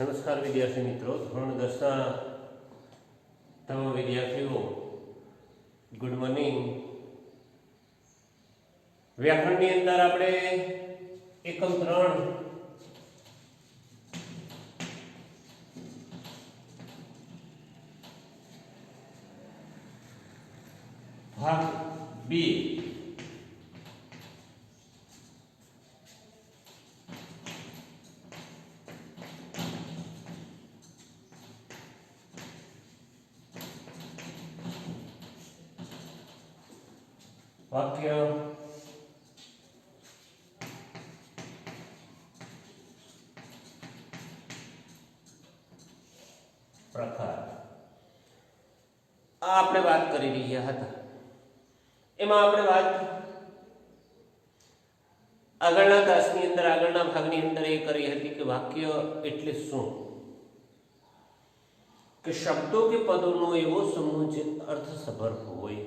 નમસ્કાર વિદ્યાર્થી મિત્રો, ધોરણ 10 ના તમામ વિદ્યાર્થીઓ ગુડ મોર્નિંગ। વ્યાકરણની અંદર આપણે એકમ 3 ભાગ 2 वाक्य प्रकार आपने बात કરી રહ્યા હતા। એમાં આપણે વાત આગળના તાસની અંદર આગળના ભાગની અંદર એ કરી હતી કે વાક્ય એટલે શું, કે શબ્દો કે પદોનો એવો સમૂહ જે અર્થસભર હોય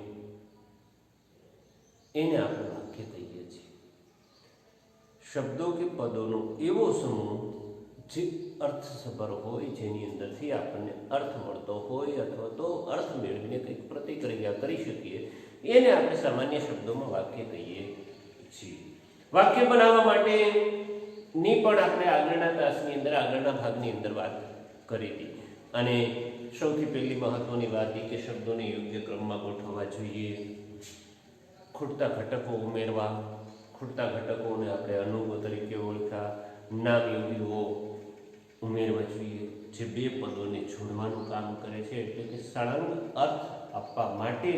એને આપણે વાક્ય કહીએ છીએ। શબ્દો કે પદોનો એવો સમૂહ જે અર્થસભર હોય, જેની અંદરથી આપણને અર્થ મળતો હોય અથવા તો અર્થ મેળવીને કંઈક પ્રતિક્રિયા કરી શકીએ, એને આપણે સામાન્ય શબ્દોમાં વાક્ય કહીએ છીએ। વાક્ય બનાવવા માટેની પણ આપણે આગળના તાસની અંદર આગળના ભાગની અંદર વાત કરી હતી અને સૌથી પહેલી મહત્વની વાત એ કે શબ્દોને યોગ્ય ક્રમમાં ગોઠવવા જોઈએ, ખૂટતા ઘટકો ઉમેરવા, ખૂટતા ઘટકોને આપણે અનુગો તરીકે ઓળખા, નામ યોગીઓ ઉમેરવા જોઈએ જે બે પદોને જોડવાનું કામ કરે છે, એટલે કે સળંગ અર્થ આપવા માટે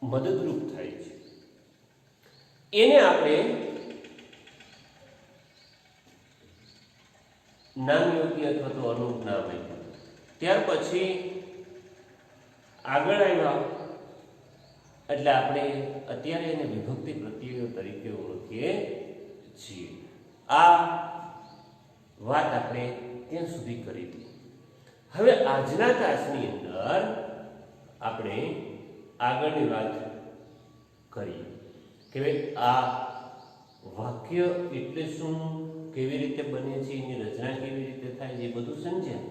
મદદરૂપ થાય છે। એને આપણે નામ યોગી અથવા તો અનુગ નામ આપ્યું। ત્યાર પછી આગળ આવ્યા એટલે આપણે અત્યારે એને વિભક્તિ પ્રત્યયો તરીકે ઓળખીએ છીએ। આ વાત આપણે ત્યાં સુધી કરી હતી। હવે આજના તાસની અંદર આપણે આગળની વાત કરીએ કે આ વાક્ય એટલે શું, કેવી રીતે બને છે, એની રચના કેવી રીતે થાય છે, એ બધું સમજ્યા।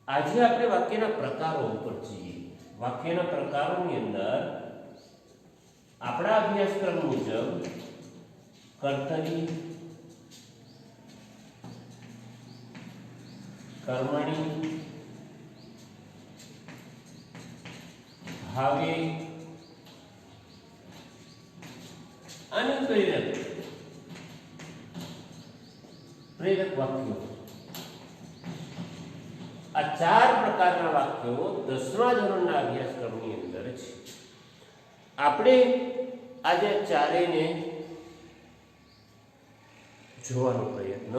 આજે આપણે વાક્યના પ્રકારો ઉપર જઈએ। વાક્યના પ્રકારોની અંદર આપણા અભ્યાસક્રમ મુજબ કર્તરી, કર્મણી, ભાવે અને પ્રેરક વાક્યો, આ ચાર પ્રકારના વાક્યો 10મા ધોરણના અભ્યાસક્રમની અંદર છે। આપણે આજે ચારેયને જોવાનો પ્રયત્ન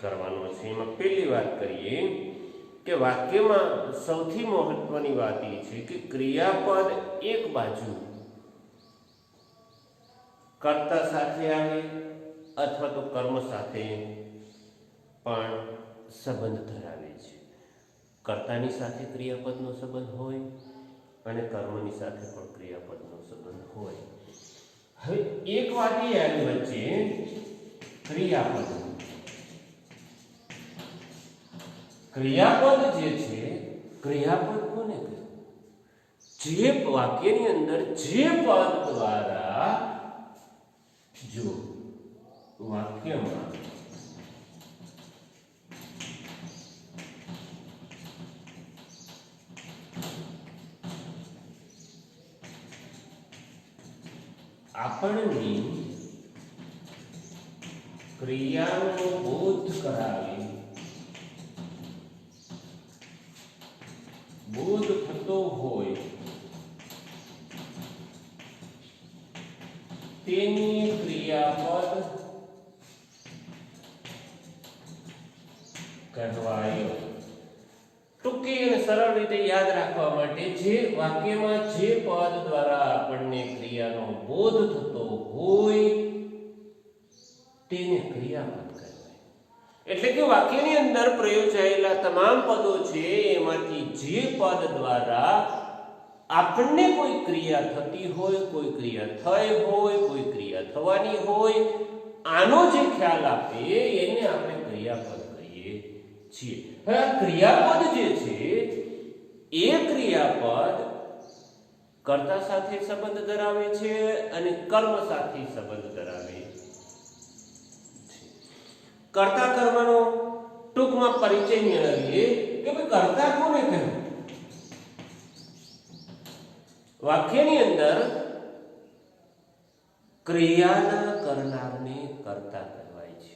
કરવાનો છે। એમાં પહેલી વાત કરીએ કે વાક્યમાં સૌથી મહત્વની વાત એ છે કે ક્રિયાપદ એક બાજુ કર્તા સાથે આવે અથવા તો કર્મ સાથે પણ સંબંધ ધરાવે છે। કર્તાની સાથે ક્રિયાપદનો સંબંધ હોય અને કર્મની સાથે પણ ક્રિયાપદનો સંબંધ હોય। હવે એક વાત એ આવી વચ્ચે ક્રિયાપદ જે છે, ક્રિયાપદ કોને કહે? જે વાક્યની અંદર જે પદ દ્વારા જો વાક્યમાં આપણને ક્રિયાનો બોધ કરાવે, બોધ થતો હોય તેની ક્રિયાપદ કહેવાય। ટૂંકી અને સરળ રીતે યાદ રાખવા માટે જે વાક્યમાં જે પદ દ્વારા આપણને ક્રિયાનો બોધ થતો હોય તેને ક્રિયાપદ કહેવાય। એટલે કે વાક્યની અંદર પ્રયોજાયેલા તમામ પદો છે એમાંથી જે પદ દ્વારા આપણને કોઈ ક્રિયા થતી હોય, કોઈ ક્રિયા થઈ હોય, કોઈ ક્રિયા થવાની હોય, આનો જે ખ્યાલ આપે એને આપણે ક્રિયાપદ કહીએ છીએ. હવે આ ક્રિયાપદ જે છે એ ક્રિયાપદ કર્તા સાથે સંબંધ ધરાવે છે અને કર્મ સાથે સંબંધ ધરાવે છે. કર્તા કર્મનો ટૂંકમાં પરિચય મેળવીએ કે ભાઈ કર્તા કોને કહેવું. વાક્યની અંદર ક્રિયાના કરનારને કર્તા કહેવાય છે.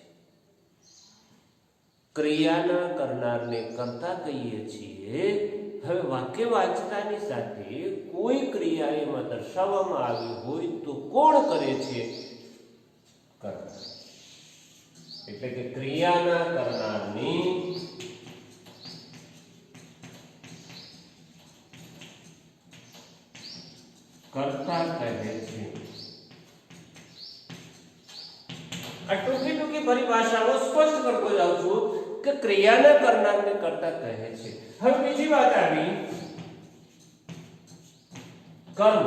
ક્રિયાના કરનારને કર્તા કહીએ છીએ. હવે વાક્ય વાંચતાની સાથે કોઈ ક્રિયા એમાં દર્શાવવામાં આવી હોય તો કોણ કરે છે? કર્તા. એટલે કે ક્રિયાના કરનારને કર્તા કહે છે. આ ટૂંકી ટૂંકી પરિભાષાઓ સ્પષ્ટ કરતો જાઉં છું કે ક્રિયાના કરનારને કર્તા કહે છે. હવે બીજી વાત આવી કર્મ.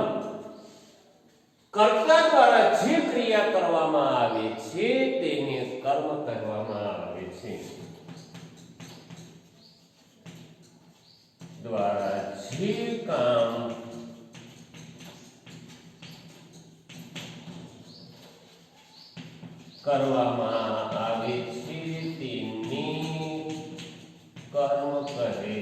કર્તા દ્વારા જે ક્રિયા કરવામાં આવે છે તેને કર્મ કહેવામાં આવે છે. દ્વારા જે કામ કરવામાં આવે છે તેને કર્મ કહે છે.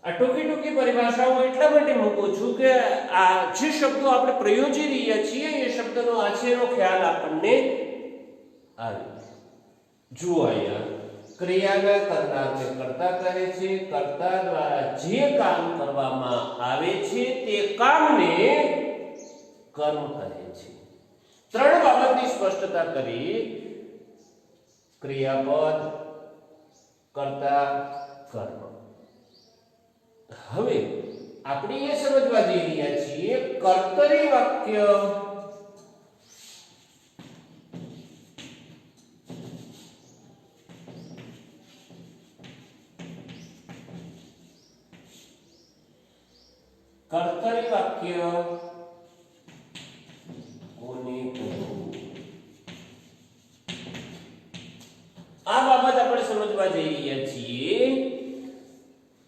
આ ટૂંકી ટૂંકી પરિભાષાઓ એટલા માટે મૂકું છું કે આ જે શબ્દો આપણે પ્રયોજી રહ્યા છીએ એ શબ્દનો આછેરો ખ્યાલ આપણને આવે. જુઓ અહીંયા ક્રિયાના કરનારને કર્તા કહે છે. કર્તા દ્વારા જે કામ કરવામાં આવે છે તે કામને કર્મ કહે છે. ત્રણ બાબતની સ્પષ્ટતા કરી. ક્રિયાપદ, કર્તા, કર્મ. હવે આપણે એ સમજવા જઈ રહ્યા છીએ કર્તરી વાક્ય કર્તરી વાક્ય કોને કહેવું. આ બાબત આપણે સમજવા જઈ રહ્યા છીએ.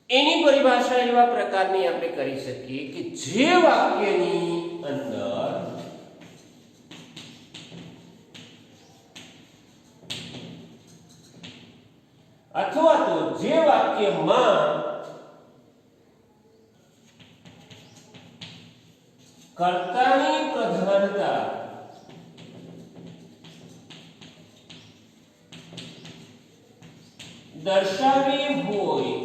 એની પરિભાષા એવા પ્રકારની આપણે કરી શકીએ કે જે વાક્યની અંદર અથવા તો જે વાક્યમાં કર્તાની પ્રધાનતા દર્શાવી હોય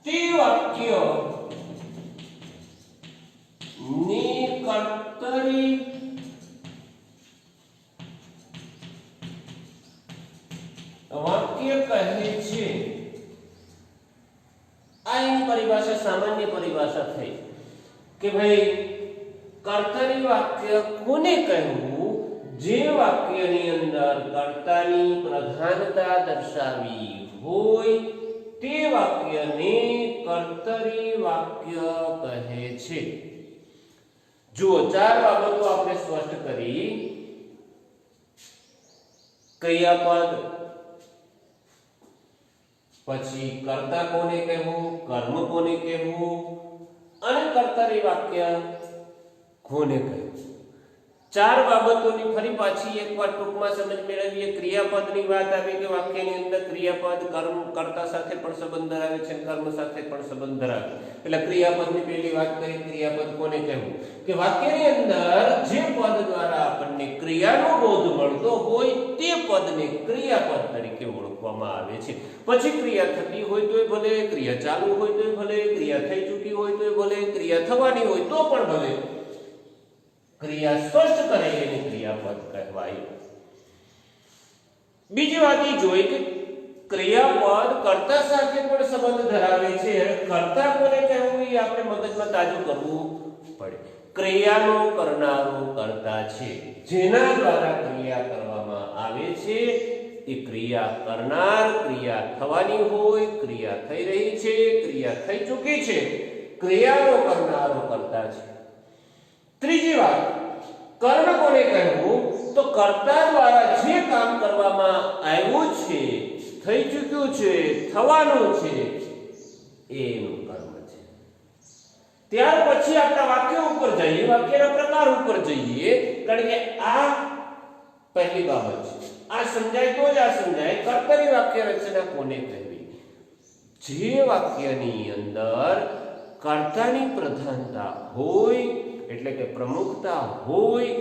તે વાક્ય ને કર્તરી વાક્ય કહે છે. આ એની પરિભાષા સામાન્ય પરિભાષા થઈ કે ભાઈ કર્તરી વાક્ય કોને કહેવું? જે વાક્યની અંદર કર્તાની પ્રધાનતા દર્શાવી હોય તે વાક્યને કર્તરી વાક્ય કહે છે. જુઓ ચાર બાબતો આપણે સ્પષ્ટ કરી. ક્રિયાપદ, પછી કર્તા કોને કહેવું, કર્મ કોને કહેવું અને કર્તરી વાક્ય કોને કહેવું. ચાર બાબતોની ફરી પાછી એકવાર ટૂંકમાં સમજ મેળવીએ. ક્રિયાપદની વાત આવી કે વાક્યની અંદર ક્રિયાપદ કર્મ કર્તા સાથે પણ સંબંધ ધરાવે છે, કર્મ સાથે પણ સંબંધ ધરાવે. એટલે ક્રિયાપદની પહેલી વાત કરી. ક્રિયાપદ કોને કહેવું કે વાક્યની અંદર જે પદ દ્વારા આપણને ક્રિયાનો બોધ મળતો હોય તે પદને ક્રિયાપદ તરીકે ઓળખવામાં આવે છે. પછી ક્રિયા થતી હોય તોય ભલે, ક્રિયા ચાલુ હોય તોય ભલે, ક્રિયા થઈ ચૂકી હોય તોય ભલે, ક્રિયા થવાની હોય તો પણ ભલે, ક્રિયા સ્પષ્ટ કરે એને ક્રિયાપદ કહેવાય. બીજી વાત એ જોઈ કે ક્રિયાપદ કર્તા સાથે પણ સંબંધ ધરાવે છે. કર્તા કોને કહેવું એ આપણે મગજમાં તાજું કરવું પડે. ક્રિયાનો કરનારો કર્તા છે. જેના દ્વારા ક્રિયા કરવામાં આવે છે એ ક્રિયા કરનાર, ક્રિયા થવાની હોય, ક્રિયા થઈ રહી છે, ક્રિયા થઈ ચૂકી છે, ક્રિયાનો કરનારો કર્તા છે. ત્રીજી વાત કર્મ કોને કહેવું? તો કર્તા દ્વારા જે કામ કરવામાં આવ્યું છે, થઈ ચૂક્યું છે, થવાનું છે, એનું કર્મ છે. ત્યાર પછી આપણે વાક્ય ઉપર જઈએ, વાક્યના પ્રકાર ઉપર જઈએ, કારણ કે આ પહેલી બાબત છે. આ સમજાય તો જ આ સમજાય કર્તરી વાક્ય રચના કોને કહેવી. જે વાક્યની અંદર કર્તાની પ્રધાનતા હોય, એટલે કે પ્રમુખતા હોય,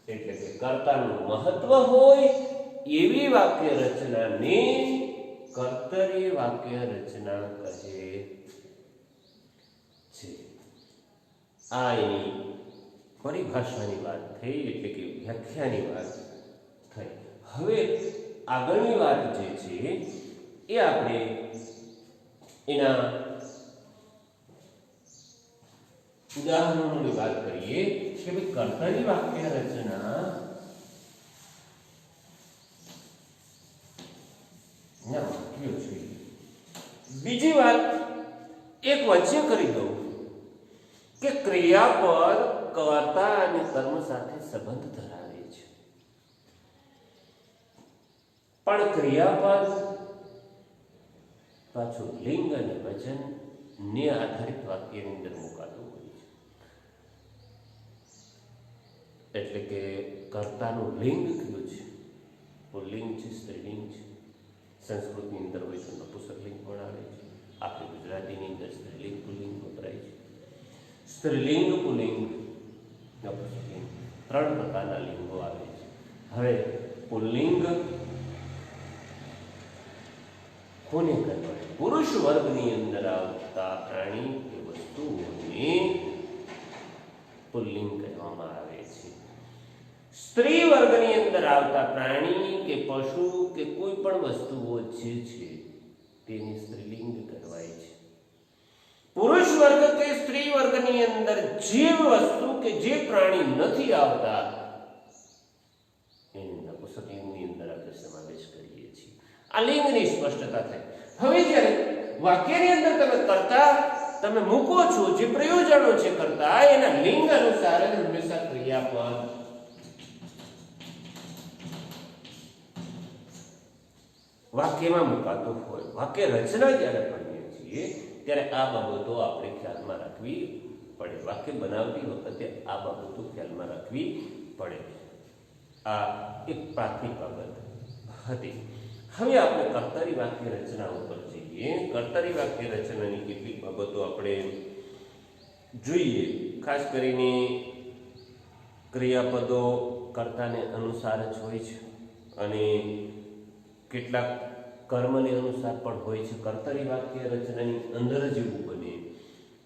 એટલે કે કર્તાનું મહત્વ હોય, એવી વાક્ય રચનાને કર્તરી વાક્ય રચના કહે છે. આ એની પરિભાષાની વાત થઈ, એટલે કે વ્યાખ્યાની વાત થઈ. હવે આગળની વાત જે છે એ આપણે એના ઉદાહરણોની વાત કરીએ કે ભાઈ કર્તાની વાક્ય રચના ના વાક્યો છે. બીજી વાત એક વચ્ચે કરી દઉં કે ક્રિયાપદ કર્તા અને કર્મ સાથે સંબંધ ધરાવે છે, પણ ક્રિયાપદ પાછું લિંગ અને વચન ને આધારિત વાક્યની અંદર મુકાતું હોય છે. એટલે કે કર્તાનું લિંગ કયું છે? પુલ્લિંગ છે, સ્ત્રીલિંગ છે. સંસ્કૃતની અંદર હોય તો નપુંસકલિંગ પણ આવે છે. આપણી ગુજરાતીની અંદર સ્ત્રીલિંગ પુલ્લિંગ વપરાય છે. સ્ત્રીલિંગ, પુલ્લિંગ, નપુંસકલિંગ ત્રણ પ્રકારના લિંગો આવે છે. હવે પુલ્લિંગ કોને કહેવાય? પુરુષ વર્ગની અંદર આવતા પ્રાણી કે વસ્તુઓને પુલ્લિંગ કહેવામાં આવે છે. સ્ત્રી વર્ગની અંદર આવતા પ્રાણી કે પશુ કે કોઈ પણ વસ્તુઓ જે છે તેને સ્ત્રીલિંગ કહેવાય છે. પુરુષ વર્ગ કે સ્ત્રી વર્ગની અંદર જે વસ્તુ કે જે પ્રાણી નથી આવતા એની નપુંસકલિંગની અંદર આપણે સમાવેશ કરીએ છીએ. આ લિંગની સ્પષ્ટતા થાય. હવે જ્યારે વાક્યની અંદર તમે કર્તા તમે મૂકો છો, જે પ્રયોજનો છે કર્તા એના લિંગ અનુસાર જ હંમેશા ક્રિયાપદ વાક્યમાં મુકાતો હોય. વાક્ય રચના જ્યારે કરીએ છીએ ત્યારે આ બાબતો આપણે ખ્યાલમાં રાખવી પડે. વાક્ય બનાવતી વખતે આ બાબતો ખ્યાલમાં રાખવી પડે. આ એક પ્રાથમિક બાબત હતી. હવે આપણે કર્તરી વાક્ય રચના ઉપર જઈએ. કર્તરી વાક્ય રચનાની કેટલીક બાબતો આપણે જોઈએ. ખાસ કરીને ક્રિયાપદો કર્તાને અનુસાર જ હોય છે અને કેટલાક કર્મને અનુસાર પણ હોય છે. કર્તરી વાક્ય રચનાની અંદર જ એવું બને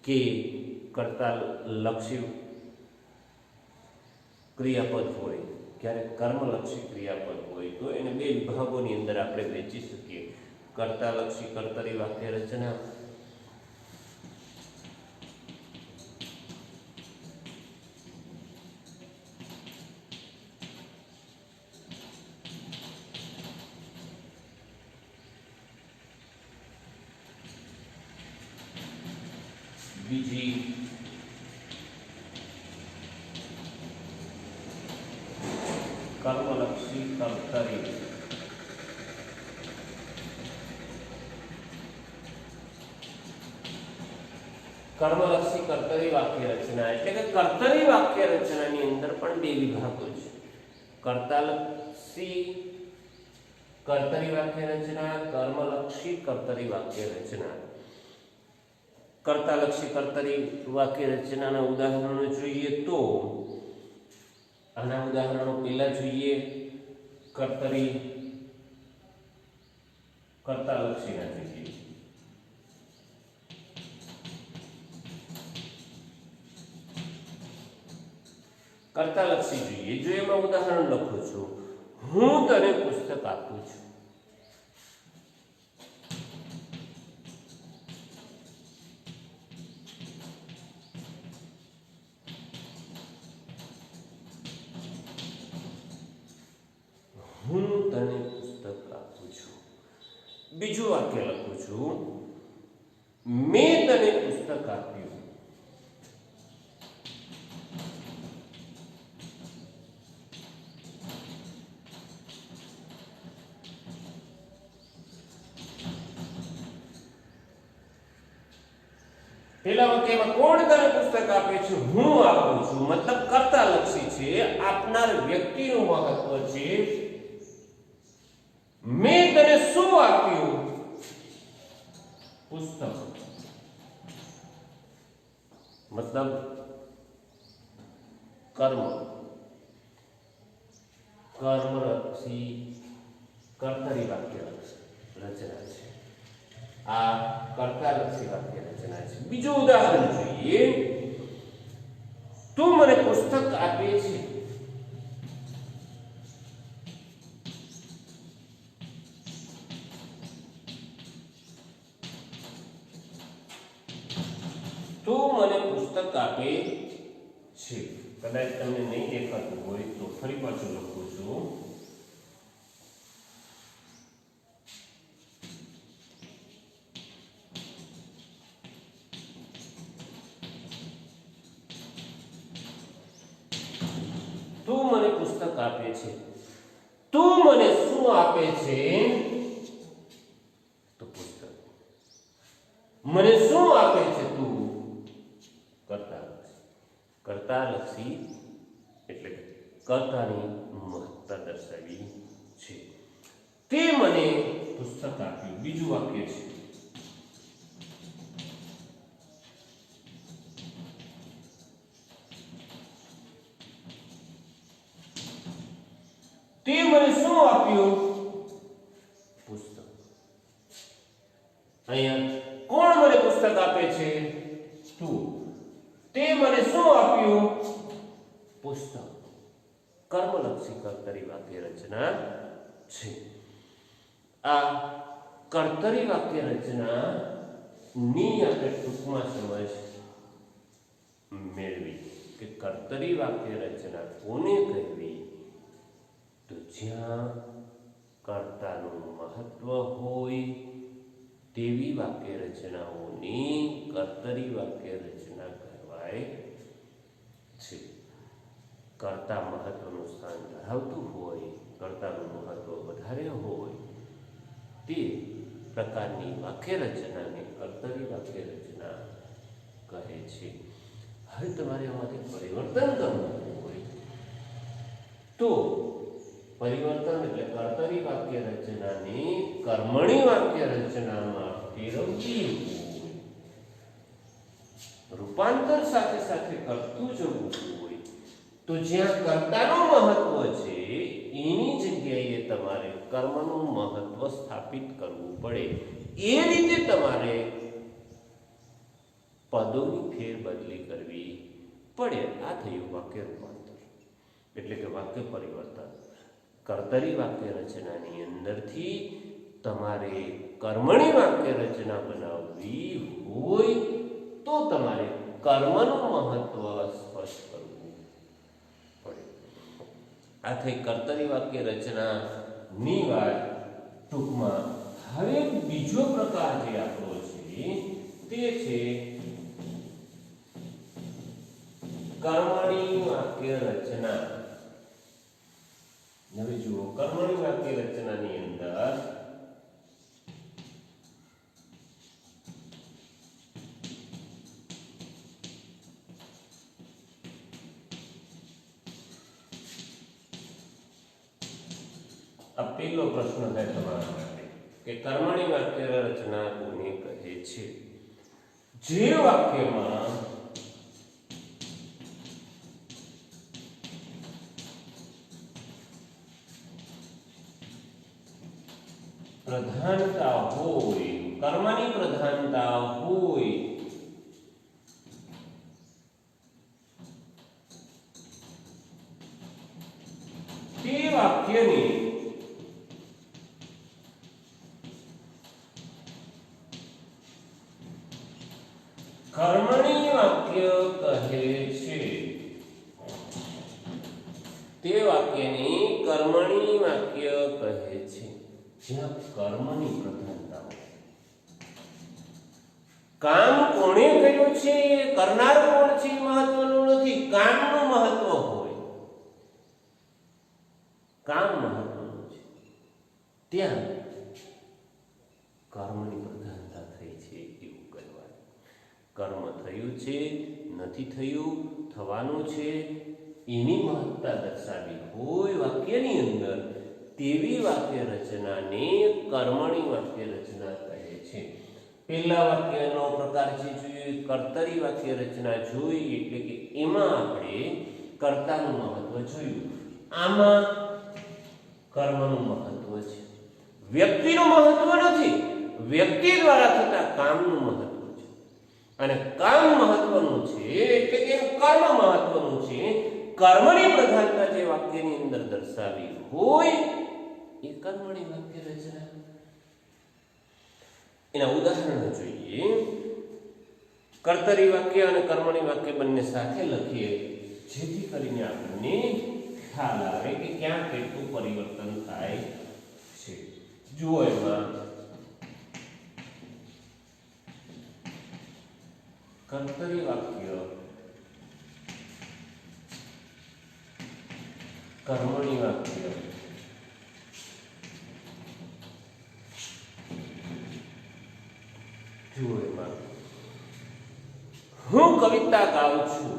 કે કર્તા લક્ષી ક્રિયાપદ હોય, ક્યારેક કર્મલક્ષી ક્રિયાપદ હોય, તો એને બે વિભાગોની અંદર આપણે વહેંચી શકીએ. કર્તાલક્ષી કર્તરી વાક્ય રચના બીજી કર્મલક્ષી કર્તરી કર્મલક્ષી કર્તરી વાક્ય રચના. એટલે કે કર્તરી વાક્ય રચનાની અંદર પણ બે વિભાગો છે. કર્તાલક્ષી કર્તરી વાક્ય રચના, કર્મલક્ષી કર્તરી વાક્ય રચના. કર્તાલક્ષી કર્તરી વાક્ય રચનાના ઉદાહરણો જોઈએ તો આના ઉદાહરણો પહેલા જોઈએ. કર્તરી કર્તાલક્ષીના જોઈએ. કર્તાલક્ષી જોઈએ. જો એમાં ઉદાહરણ લખું છું, હું તને પુસ્તક આપું છું. હું તને પુસ્તક આપું છું. બીજું વાક્ય લખું છું, મેં તને પુસ્તક આપ્યું. પેલા વાક્યમાં કોણ તને પુસ્તક આપે છે? હું આપું છું. મતલબ કર્તા લક્ષી છે. આપનાર વ્યક્તિનું મહત્વ છે. મેં તને શું આપ્યું? પુસ્તક. મતલબ કર્મ. કર્મલક્ષી કર્તરી વાક્ય રચના છે. આ કર્તાલક્ષી વાક્ય રચના છે. બીજું ઉદાહરણ જોઈએ. તું મને પુસ્તક આપે છે. તું મને પુસ્તક આપે છે. કદાચ તમને નહીં દેખાતું હોય તો ફરી પાછું લખું છું. તું મને પુસ્તક આપે છે. તું મને શું આપે છે? તો પુસ્તક. મને શું આપે છે તું? કર્તાલક્ષી એટલે કર્તાની મહત્તા દર્શાવી છે. તે મને પુસ્તક આપ્યું. બીજું વાક્ય છે. તે મને શું આપ્યું? પુસ્તક. અહીંયા કોણ મને પુસ્તક આપે છે? તું. તે મને શું આપ્યું? પુસ્તક. કર્મલક્ષી કર્તરી વાક્ય રચના છે. આ કર્તરી વાક્ય રચના ની આપણે ટૂંકમાં સમજ મેળવી કે કર્તરી વાક્ય રચના કોને કહેવી? તો જ્યાં કર્તાનું મહત્વ હોય તેવી વાક્ય રચનાઓની કર્તરી વાક્ય રચના કહેવાય છે. કર્તા મહત્વનું સ્થાન ધરાવતું હોય, કર્તાનું મહત્વ વધારે હોય તે પ્રકારની વાક્ય રચનાને કર્તરી વાક્ય રચના કહે છે. હવે તમારે આમાંથી પરિવર્તન કરવું હોય તો પરિવર્તન એટલે કર્તરી વાક્ય રચનાને કર્મણી વાક્ય રચનામાં ફેરવવી હોય, રૂપાંતર સાથે સાથે કરતું જવું હોય તો જ્યાં કર્તાનું મહત્વ છે એની જગ્યાએ તમારે કર્મનું મહત્વ સ્થાપિત કરવું પડે. એ રીતે તમારે પદોની ફેરબદલી કરવી પડે. આ થયું વાક્ય રૂપાંતર એટલે કે વાક્ય પરિવર્તન. કર્તરી વાક્ય રચનાની અંદરથી તમારે કર્મણી વાક્ય રચના બનાવવી હોય તો તમારે કર્મનું મહત્વ સ્પષ્ટ કરવું પડે. આ થઈ કર્તરી વાક્ય રચનાની વાત ટૂંકમાં. હવે બીજો પ્રકાર જે આપણો છે તે છે કર્મણી વાક્ય રચના. હવે જુઓ, કર્મણી વાક્ય રચનાની અંદર આ પહેલો પ્રશ્ન છે તમારા માટે કે કર્મણી વાક્ય રચના કોને કહે છે? જે વાક્યમાં પ્રધાનતા હોય, કર્મની પ્રધાનતા હોય તે વાક્યને કર્મણી વાક્ય કહે છે. તે વાક્યને કર્મણી વાક્ય કહે છે જ્યાં કર્મની પ્રધાનતા હોય. કામ કોણે કર્યું છે, કરનાર કોણ છે મહત્વનું નથી, કામનું મહત્વ હોય. કામ મહત્વનું છે ત્યાં કર્મની પ્રધાનતા થઈ છે એવું કહેવાય. કર્મ થયું છે, નથી થયું, થવાનું છે, એની મહત્તા દર્શાવી હોય વાક્યની અંદર, તેવી વાક્ય રચનાને કર્મણી વાક્ય રચના કહે છે. પહેલા વાક્યનો પ્રકાર જે જોઈએ કર્તરી વાક્ય રચના જોઈ, એટલે કે એમાં આપણે કર્તાનું મહત્વ જોયું. આમાં કર્મનું મહત્વ છે, વ્યક્તિનું મહત્વ નથી. વ્યક્તિ દ્વારા થતા કામનું મહત્વ છે, અને કામ મહત્વનું છે એટલે કે કર્મ મહત્વનું છે. કર્મની પ્રધાનતા જે વાક્યની અંદર દર્શાવી હોય એ કર્મણી વાક્ય રચના. એના ઉદાહરણો જોઈએ. કર્તરી વાક્ય અને કર્મણી વાક્ય બંને સાથે લખીએ, જેથી કરીને આપણને ખ્યાલ આવે કે ક્યાં કેટલું પરિવર્તન થાય છે. જુઓ, એમાં કર્તરી વાક્ય, કર્મણી વાક્ય, જુઓ એમાં હું કવિતા ગાઉં છું.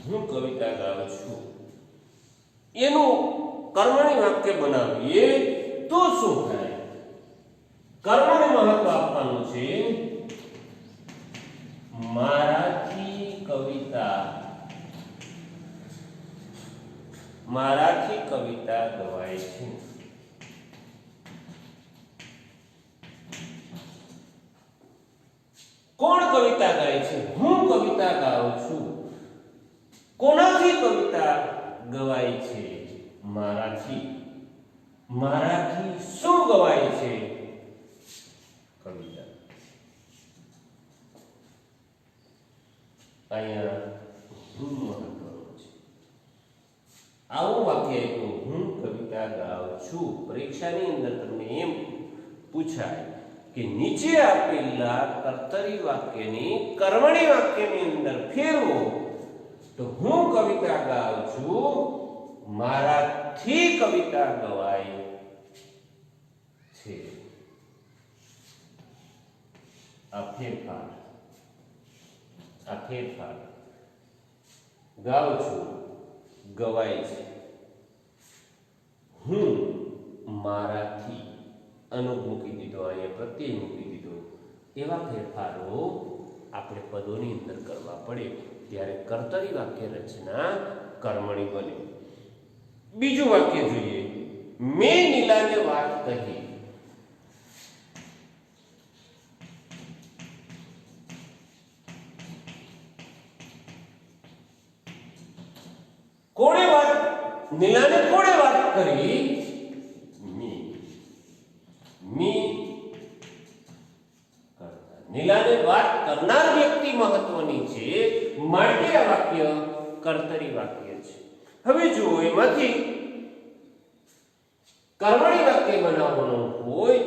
હું કવિતા ગાઉં છું એનું કર્મણી વાક્ય બનાવીએ તો શું થાય? કર્મને મહત્વ આપવાનું છે. મારાથી કવિતા ગવાય છે. કોણ કવિતા ગાય છે? હું કવિતા ગાઉં છું. કોનાથી કવિતા ગવાય છે? મારાથી. મારાથી શું ગવાય છે? કવિતા. અહીંયા હું મહત્વનું છે. આવું વાક્ય આપ્યું, હું કવિતા ગાઉં છું. પરીક્ષાની અંદર તમને એમ પૂછાય કે નીચે આપેલા કર્તરી વાક્યની કર્મણી વાક્યની અંદર ફેરવો તો હું કવિતા ગાઉં છું, મારાથી કવિતા ગવાય છે. આ ફેરફાર. ગાઉં છું, ગવાય છે. હું મારાથી અનુપ મૂકી દીધો, અહીંયા પ્રત્યય મૂકી દીધો. એવા ફેરફારો આપણે પદોની અંદર કરવા પડે, ત્યારે કર્તરી વાક્ય રચના કર્મણી બને. બીજું વાક્ય જોઈએ. મેં નીલાને વાત કહી. કોણે વાત? નીલાને કોણે વાત કરી? નીલાને વાત કરનાર વ્યક્તિ મહત્વની છે, માટે આ વાક્ય કર્તરી વાક્ય છે. હવે જુઓ, એમાંથી કર્મણી વાક્ય બનાવવાનું હોય.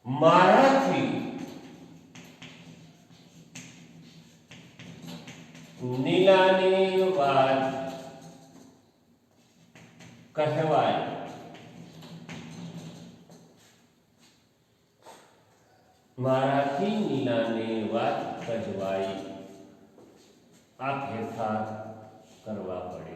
મારાથી નીલાને વાત કહેવાય. મારાથી નીલાને વાત કહેવાય. આ ફેરફાર કરવા પડે.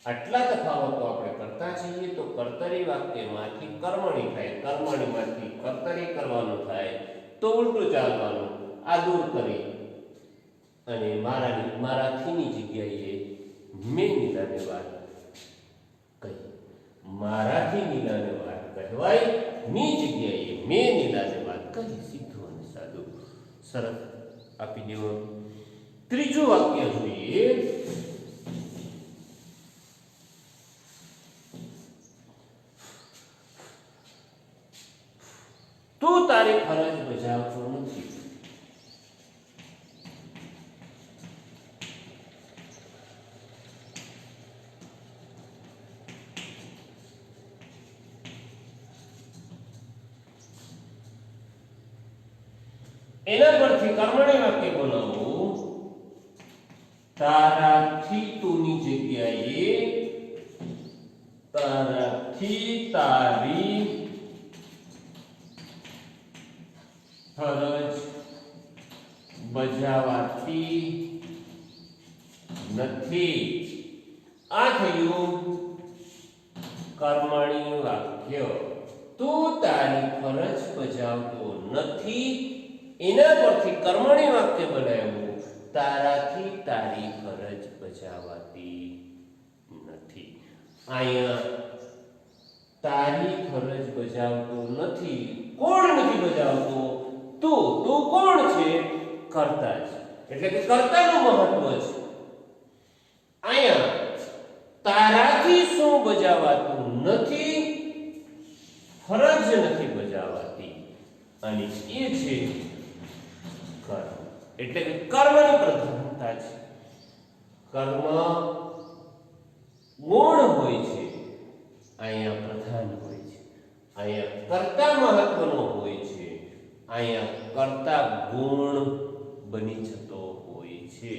આટલા તફાવતો આપણે કરતા છીએ તો કર્તરી વાક્યમાંથી કર્મણી થાય, કર્મણીમાંથી કર્તરી કરવાનું થાય તો ઉલટું ચાલવાનું. આ દૂર કરી અને મારાથીની જગ્યાએ મેં નીલાને વાત કહી. મારાથી નીલાને વાત કહેવાય ની જગ્યાએ મેં નીલાને વાત કહી. સીધું અને સાદું સરળ આપી દેવાનું. ત્રીજું વાક્ય જોઈએ. તું તારી ફરજ બજાવતો નથી. એના પરથી કર્મણી વાક્ય બનાવો. તારાથી તુની જગ્યાએ તારાથી તારી ફરજ બજાવાતી નથી. આ થયું કર્મણી વાક્ય. તું તારી ફરજ બજાવતો નથી, એના પરથી કર્મણી વાક્ય બનાવ્યું. તારાથી તારી ફરજ બજાવાતી નથી. અહીંયા તારી ફરજ બજાવતો નથી. કોણ નથી બજાવતો? તું કોણ છે? કર્તા છે, એટલે કે કર્તાનું મહત્વ છે. અહીંયા તારાથી શું બજાવાતું નથી? ફરજ નથી બજાવાતી, અને એ છે કર્મ. એટલે કે કર્મની પ્રધાનતા છે. કર્મ ગુણ હોય છે, અહીંયા પ્રધાન હોય છે. અહીંયા કર્તા મહત્વનો હોય છે, અહીંયા કર્તા ગુણ બની જતો હોય છે.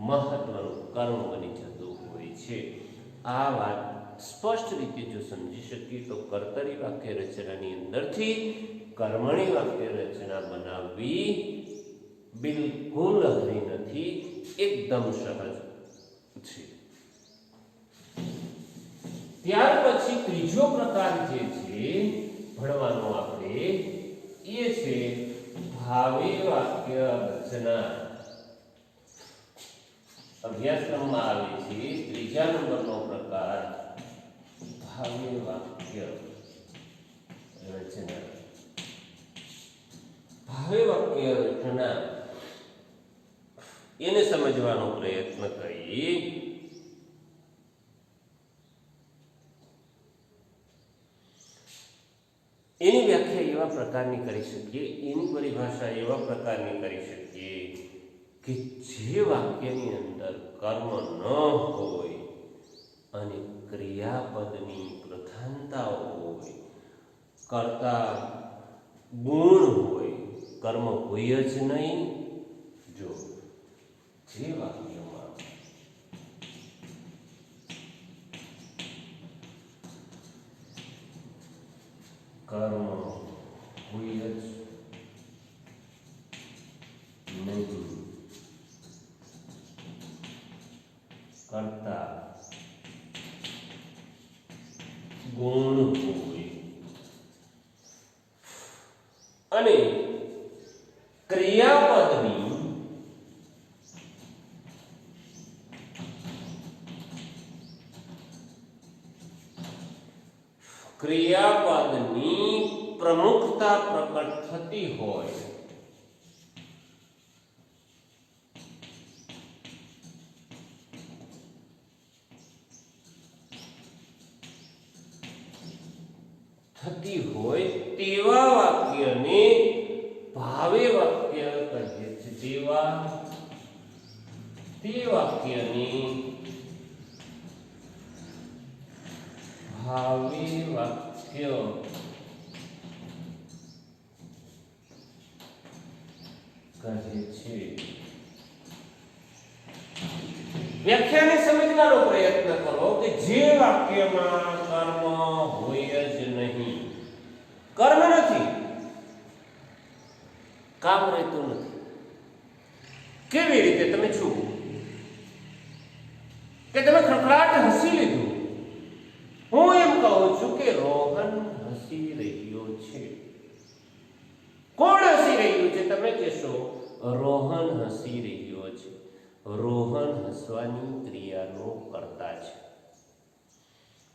મહત્વનું કર્મ બની જતું હોય છે. આ વાત સ્પષ્ટ રીતે જો સમજી શકીએ તો કર્તરી વાક્ય રચનાની અંદરથી કર્મણી વાક્ય રચના બનાવવી બિલકુલ અઘરી નથી, એકદમ સહજ છે. ત્યાર પછી ત્રીજો પ્રકાર જે છે ભણવાનો આપણે, એ છે ભાવે વાક્ય રચના. અભ્યાસક્રમમાં આવે છે ત્રીજા નંબરનો પ્રકાર ભાવે વાક્ય રચના. ભાવે વાક્ય રચના એને સમજવાનો પ્રયત્ન કરીએ. એની વ્યાખ્યા એવા પ્રકારની કરી શકીએ, એની પરિભાષા એવા પ્રકારની કરી શકીએ કે જે વાક્યની અંદર કર્મ ન હોય અને ક્રિયાપદની પ્રધાનતા હોય, કર્તા ગુણ હોય, કર્મ હોય જ નહીં. જો જે વાક્યમાં કર્મ હોય જ નહીં, કર્તા ગુણ હોય અને ક્રિયાપદની પ્રમુખતા પ્રકટ થતી હોય, તેવા વાક્યને ભાવે વાક્ય કહીએ છીએ. તે વાક્યને ભાવે વાક્ય કહે છે. વ્યાખ્યાને સમજવાનો પ્રયત્ન કરો કે જે વાક્યમાં કર્મ હોય જ નહીં, કર્મ નથી, કામ રહેતું નથી. કેવી રીતે? તમે જુઓ કે તમે ખડખડાટ હસી લીધું. હું એમ કહું છું કે રોહન હસી રહ્યો છે. કોણ હસી રહ્યું છે? તમે કહેશો રોહન હસી રહ્યો છે. રોહન હસવાની ક્રિયાનો કર્તા છે.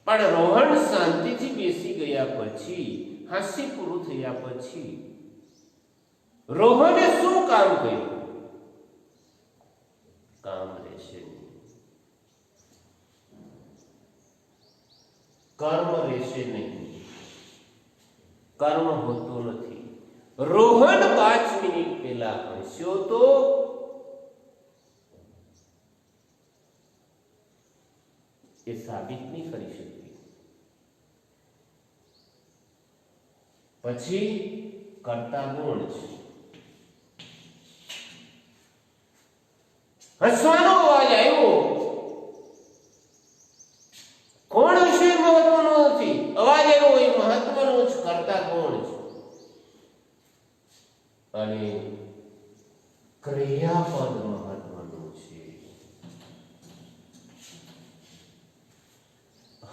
પણ રોહન શાંતિથી બેસી ગયા પછી, હાસ્ય પૂરું થયા પછી રોહને શું કામ કર્યું? કામ રહેશે નહીં, કર્મ રહેશે નહીં, કર્મ હોતો નથી. રોહન 5 મિનિટ પહેલા હસ્યો તો એ સાબિત નહીં કરી શકતી. પછી કર્તા ગુણ છે. હસવાનો અવાજ આવ્યો, કોણ હશે એમ કર્તા કોણ છે અને ક્રિયાપદ મહત્વનું છે.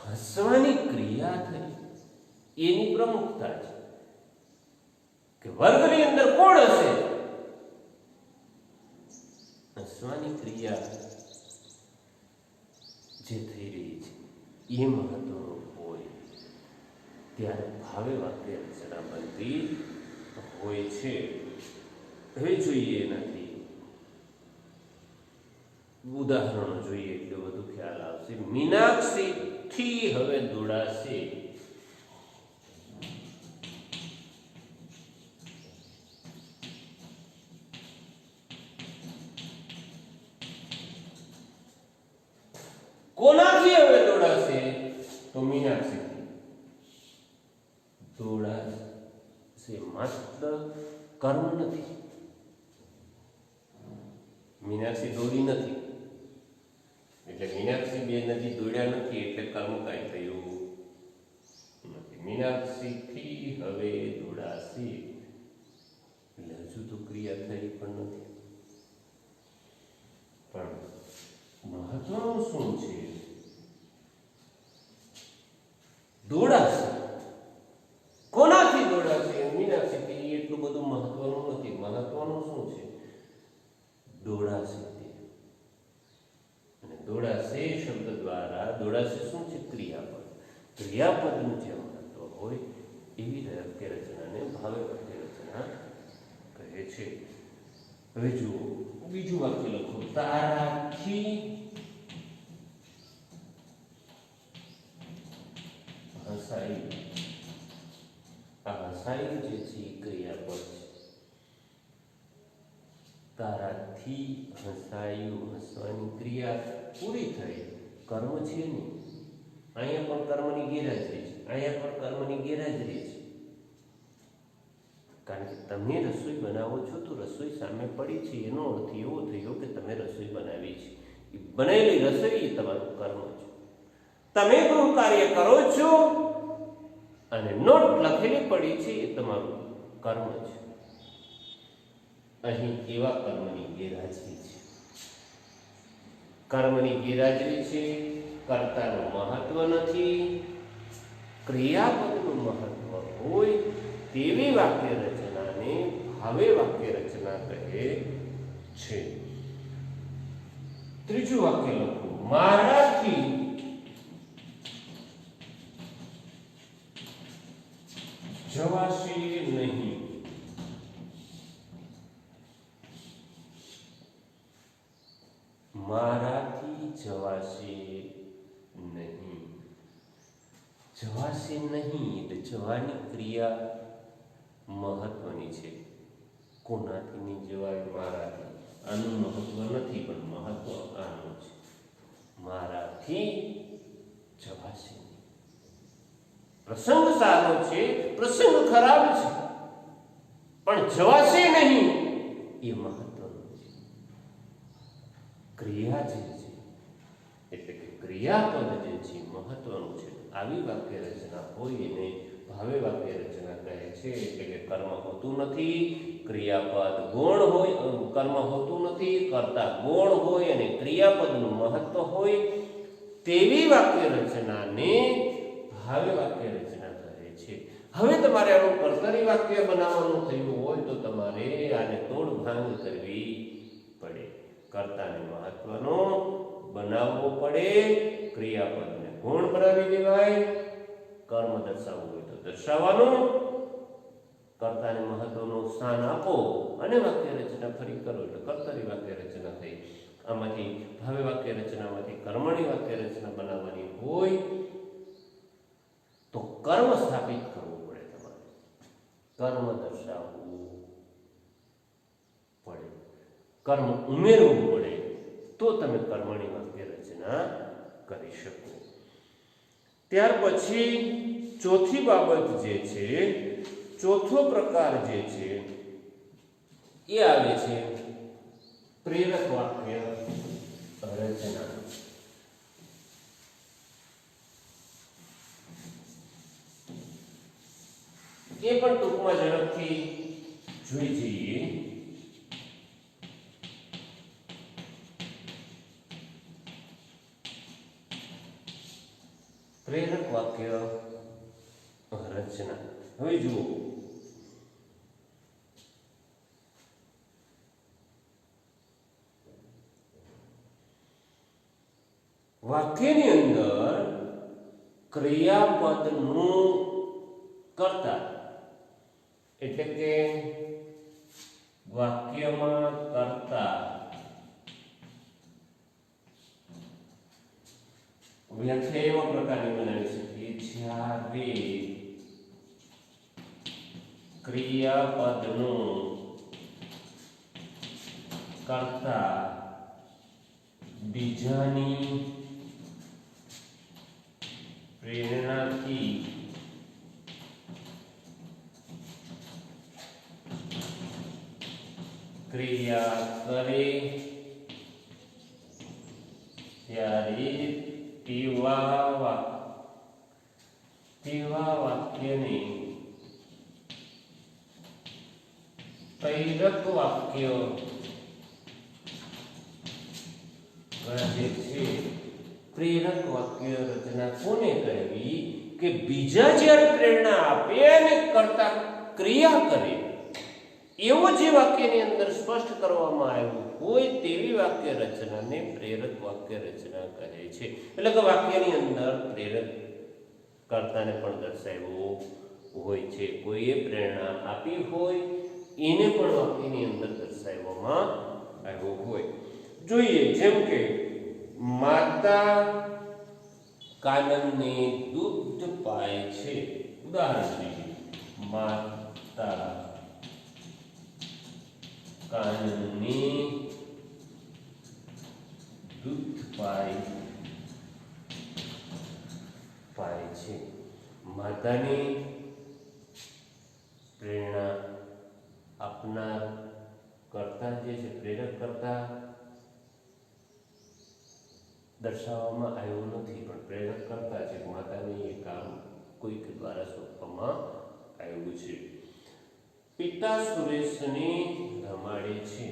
હસવાની ક્રિયા થઈ એની પ્રમુખતા છે કે વર્ગની અંદર કોણ હશે. હસવાની ક્રિયા જે થઈ રહી છે એ મહત્વનું હોય ત્યારે ભાવે વાક્ય રચના બનતી હોય છે. હવે જોઈએ એનાથી ઉદાહરણો જોઈએ એટલે વધુ ખ્યાલ આવશે. મીનાક્ષી થી હવે દોડાશે. કોનાથી હવે દોડાશે? તો મીનાક્ષીથી દોડાશે. માત્ર કર્મ નથી. મીનાક્ષી દોડી નથી એટલે મીનાક્ષી બે નદી દોડ્યા નથી એટલે કર્મ કાંઈ થયું નથી. મીનાક્ષીથી હવે દોડાશે એટલે હજુ તો ક્રિયા થઈ પણ નથી. પણ મહત્વનું શું છે? દોડાશે. કોનાથી દોડાશે? મીનાક્ષીથી. એટલું બધું મહત્વનું નથી. મહત્વનું શું છે? દોડાશે. અને દોડાશે શબ્દ દ્વારા દોડાશે શું છે? ક્રિયાપદ. ક્રિયાપદનું જે મહત્વ હોય એવી વાક્ય રચનાને ભાવે વાક્ય રચના કહે છે. હવે જુઓ બીજું વાક્ય લખો. તારાથી હસાઈ. આ હસાઈ જે છે એ ક્રિયાપદ છે. તારાથી હસાયું. હસવાની ક્રિયા પૂરી થઈ. કર્મ છે નહીં. અહીંયા પણ કર્મની ગેરહાજરી છે. અહીંયા પણ કર્મની ગેરહાજરી છે. કારણ કે તમે રસોઈ બનાવો છો તો રસોઈ સામે પડી છે એનો અર્થ એવો થયો કે તમે રસોઈ બનાવી છે. એ બનેલી રસોઈ એ તમારું કર્મ છે. તમે ગૃહ કાર્ય કરો છો અને નોટ લખેલી પડી છે એ તમારું કર્મ છે. અહીં એવા કર્મની ગેરહાજરી છે. કર્મની ગેરહાજરી છે. કર્તાનું મહત્વ નથી. ક્રિયાપદનું મહત્વ હોય તેવી વાક્ય રચનાને ભાવે વાક્ય રચના કહે છે. ત્રીજું વાક્ય લખો. મારાથી જવાશે નહીં. મારાથી જવાશે નહીં. જવાશે નહીં એટલે જવાની ક્રિયા મહત્વની છે. કોનાથી નહીં જવાય? મારાથી. આનું મહત્વ નથી પણ મહત્વ આનું છે. મારાથી જવાશે નહીં. પ્રસંગ સારો છે, પ્રસંગ ખરાબ છે, પણ જવાશે નહીં એ મહત્વનું છે. ક્રિયા જે છે એટલે કે ક્રિયાપદ જે છે મહત્વનું છે. આવી વાક્ય રચના હોય એને ભાવે વાક્ય રચના કહે છે. એટલે કે કર્મ હોતું નથી, ક્રિયાપદ ગુણ હોય. કર્મ હોતું નથી, કર્તા ગુણ હોય અને ક્રિયાપદનું મહત્વ હોય તેવી વાક્ય રચનાને ભાવે વાક્ય રચના કહે છે. હવે તમારે આનું કર્તરી વાક્ય બનાવવાનું થયું હોય તો તમારે આને તોડભાંગ કરવી પડે. કર્તાને મહત્વનો બનાવવો પડે. ક્રિયાપદને ગુણ બનાવી દેવાય. કર્મ દર્શાવવું હોય તો દર્શાવવાનું. કર્તાને મહત્વનું સ્થાન આપો અને વાક્ય રચના ફરી કરો એટલે કર્તરી વાક્ય રચના થઈ. આમાંથી ભાવે વાક્ય રચનામાંથી કર્મણી વાક્ય રચના બનાવવાની હોય તો કર્મ સ્થાપિત કરવું પડે. તમારે કર્મ દર્શાવવું પડે. કર્મ ઉમેરવું પડે તો તમે કર્મણી વાક્ય રચના કરી શકો. ત્યાર પછી ચોથી બાબત જે છે, ચોથો પ્રકાર જે છે એ આવે છે પ્રેરક વાક્ય રચના. એ પણ ટૂંકમાં ઝડપથી જોઈ જઈએ. પ્રેરક વાક્ય રચના. હવે જુઓ, વાક્યની અંદર ક્રિયાપદનું કર્તા એટલે કે વાક્યમાં કર્તા વ્યાખ્યા એવા પ્રકારની બનાવી શકીએ જ્યારે ક્રિયાપદનું કર્તા બીજાની પ્રેરણાથી ક્રિયા કરે ત્યારે તેવા વાક્યને પ્રેરક વાક્ય કહે છે. પ્રેરક વાક્ય રચના કોને કહેવી કે બીજા જ્યારે પ્રેરણા આપે અને કરતા ક્રિયા કરે એવો જે વાક્યની અંદર સ્પષ્ટ કરવામાં આવ્યું હોય તેવી વાક્ય રચનાને પ્રેરક વાક્ય રચના કહે છે. એટલે કે વાક્યની અંદર પ્રેરક કર્તાને પણ દર્શાવ્યો હોય છે. કોઈએ પ્રેરણા આપી હોય એને પણ વાક્યની અંદર દર્શાવવામાં આવ્યો હોય. જોઈએ, જેમ કે માતા કાનનને દૂધ પાય છે. ઉદાહરણ જોઈએ, માતા કાનનને દૂધ પાય છે. માતાની પ્રેરણા આપનાર કરતા જે છે, પ્રેરક કરતા દર્શાવવામાં આવ્યું નથી, પણ પ્રેરક કરતા છે માતાની એ કામ કોઈક દ્વારા સોંપવામાં આવ્યું છે. પિતા સુરેશને રમાડે છે.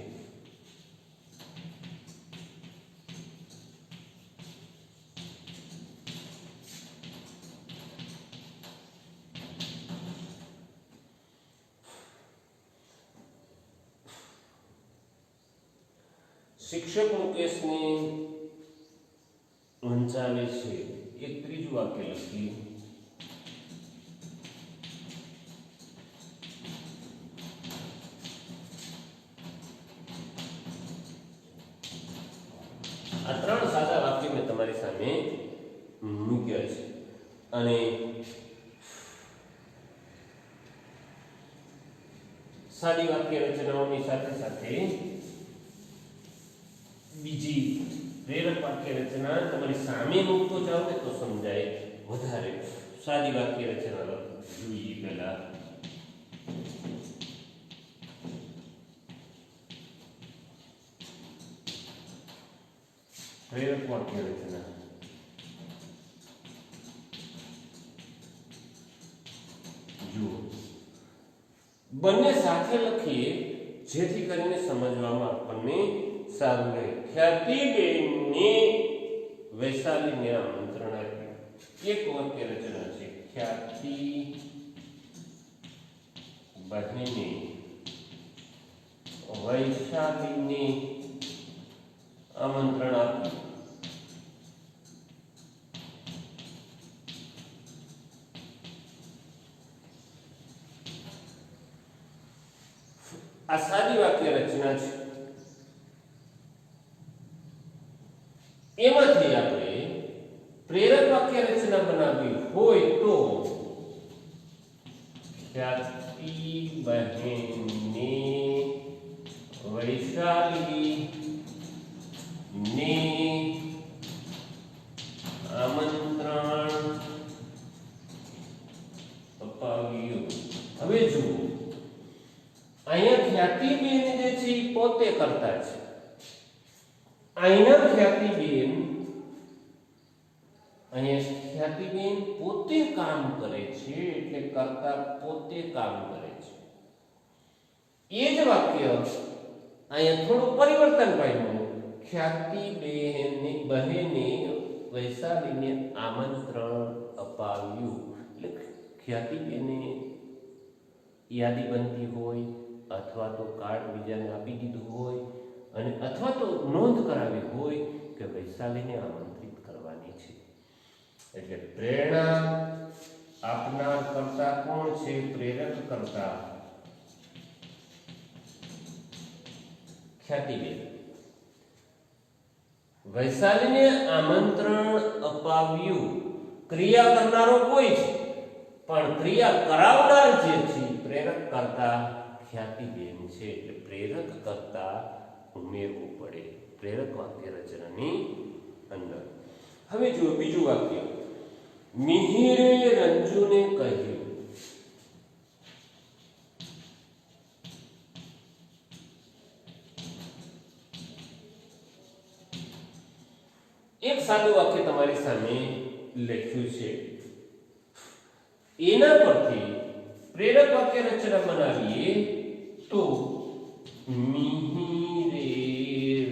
શિક્ષક મુકેશને વંચાવે છે. એક ત્રીજું વાક્ય લખી. આ ત્રણ સાદા વાક્ય મેં તમારી સામે મૂક્યા છે અને સાદી વાક્ય રચનાઓની સાથે સાથે બીજી પ્રેરક વાક્ય રચના તમારી સામે મૂકતો જાઓ ને તો સમજાય વધારે. સાદી વાક્ય રચના જોઈએ પહેલા. પ્રેરક વાક્ય રચના. જુઓ, બંને સાથે લખીએ જેથી કરીને સમજવામાં આપણને સારું રહે. ખ્યાતિબેનને વૈશાલીને આમંત્રણ આપ્યું. એક વાક્ય રચના છે. ખ્યાતિ બહેને વૈશાલીને આમંત્રણ આપ્યું. આ સાદી વાક્ય રચના છે. એમાંથી આપણે પ્રેરક વાક્ય રચના બનાવવી હોય તો ખ્યાતિ બહેને વૈશાલી ને આમંત્રણ અપાવ્યું. હવે જુઓ, અહીંયા ખ્યાતિબેન જે છે એ પોતે કરતા છે. અહીંના ખ્યાતિબેન અહીંયા ખ્યાતિબેન પોતે કામ કરે છે એટલે કર્તા પોતે કામ કરે છે. એ જ વાક્ય અહીંયા થોડું પરિવર્તન પામ્યું. ખ્યાતિબેને બહેને વૈશાલીને આમંત્રણ અપાવ્યું. એટલે ખ્યાતિબેને યાદી બનતી હોય અથવા તો કાર્ડ બીજાને આપી દીધું હોય અને અથવા તો નોંધ કરાવી હોય કે વૈશાલીને આમંત્રિત કરવાની છે. એટલે પ્રેરણા આપનાર કરતા કોણ છે? પ્રેરક કરતા ખ્યાતિબેન. વૈશાલીને આમંત્રણ અપાવ્યું. ક્રિયા કરનારો કોઈ છે પણ ક્રિયા કરાવનાર જે છે પ્રેરક કરતા ખ્યાતિબેન છે. એટલે પ્રેરક કરતા ઉમેરવું પડે પ્રેરક વાક્ય રચનાની અંદર. હવે જુઓ બીજું વાક્ય. મિહિરે રંજુને કહ્યું. એક સાદું વાક્ય તમારી સામે લખ્યું છે. એના પરથી પ્રેરક વાક્ય રચના બનાવીએ તો મિહિરે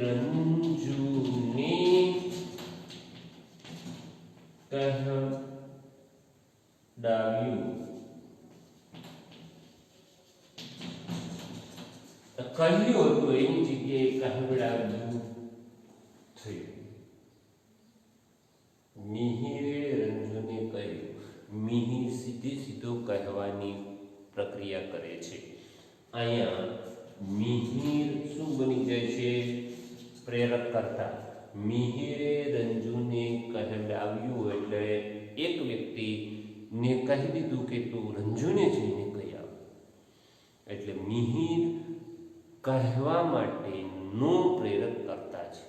રંજુને કહેવડાવ્યું. કહ્યું હતું એની જગ્યાએ કહેવડાવ્યું થયું. મિહિરે રંજુને કહ્યું. મિહિર સીધો કહેવાની પ્રક્રિયા કરે છે. અહીંયા મિહિર શું બની જાય છે? પ્રેરક કરતા. મિહિરે રંજુને કહેવડાવ્યું એટલે એક વ્યક્તિને કહી દીધું કે તું રંજુને જઈને કહી આવ. એટલે મિહિર કહેવા માટેનો પ્રેરક કરતા છે.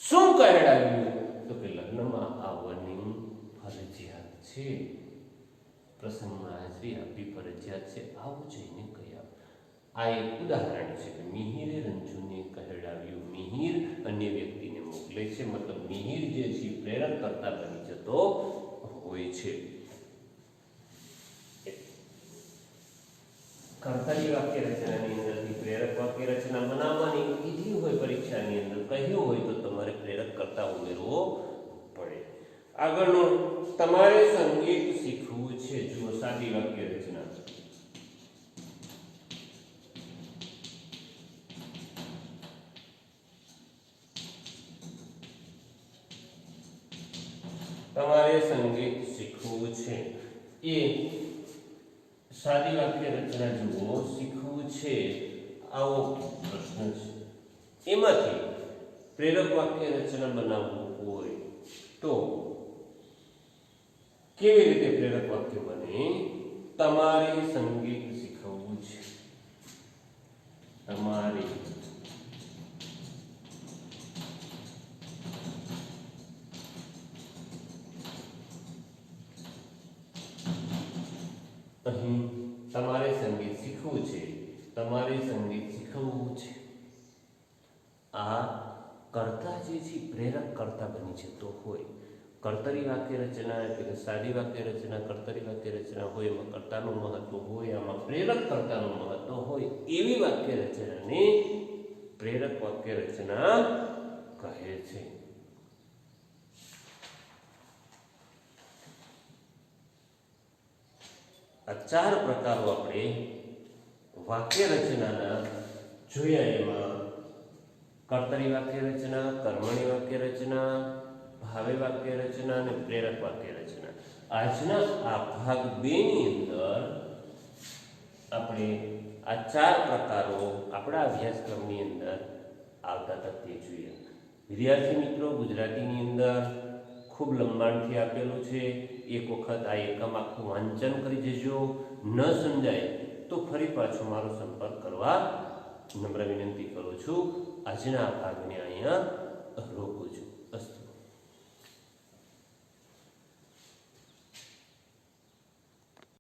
શું કહેવડાવ્યું? તો કે લગ્નમાં આવવાની ફરજિયાત છે, પ્રસંગમાં હાજરી આપવી ફરજિયાત છે, આવું જઈને કહી આવ. આ એક ઉદાહરણ છે કે મિહિરે રંજુને કહેવડાવ્યું. મિહિર અન્ય વ્યક્તિને મોકલે છે, મતલબ મિહિર જે છે પ્રેરક કરતા બની જતો હોય છે. કર્તરી વાક્ય રચનાની અંદરથી પ્રેરક વાક્ય રચના બનાવવાની કીધી હોય પરીક્ષાની અંદર, કહ્યું હોય તો તમારે પ્રેરક કરતા ઉમેરવો પડે. આગળનું તમારે સંગીત શીખવું છે. જુઓ સાદી વાક્ય રચના. તમારે સંગીત શીખવું છે. એ સાદી વાક્ય રચના જુઓ. શીખવું છે આવો પ્રશ્ન છે. એમાંથી પ્રેરક વાક્ય રચના બનાવવું હોય તો કેવી રીતે પ્રેરક વાક્ય બને? તમારે સંગીત શીખવવું છે. તમારે અહીં તમારે સંગીત શીખવું છે. તમારે સંગીત શીખવવું છે. આ કર્તા જે છે પ્રેરક કર્તા બની જતો હોય. કર્તરી વાક્ય રચના એટલે કે સાદી વાક્ય રચના, કર્તરી વાક્ય રચના હોય એમાં કર્તાનું મહત્વ હોય, આમાં પ્રેરક કર્તાનું મહત્વ હોય. એવી વાક્ય રચનાને પ્રેરક વાક્ય રચના કહે છે. આ ચાર પ્રકારો આપણે વાક્ય રચનાના જોયા. એમાં કર્તરી વાક્ય રચના, કર્મણી વાક્ય રચના, ભાવે વાક્ય રચના અને પ્રેરક વાક્ય રચના. આજના આ ભાગ 2 ની અંદર આપણે આ ચાર પ્રકારો આપણા અભ્યાસક્રમની અંદર આવતા હતા તે જોઈએ. વિદ્યાર્થી મિત્રો, ગુજરાતીની અંદર ખૂબ લંબાણથી આપેલું છે. એક વખત આ એકમ આખું વાંચન કરી જજો. ન સમજાય તો ફરી પાછો મારો સંપર્ક કરવા નમ્ર વિનંતી કરું છું. આજના આ ભાગને અહીંયા રોકું છું.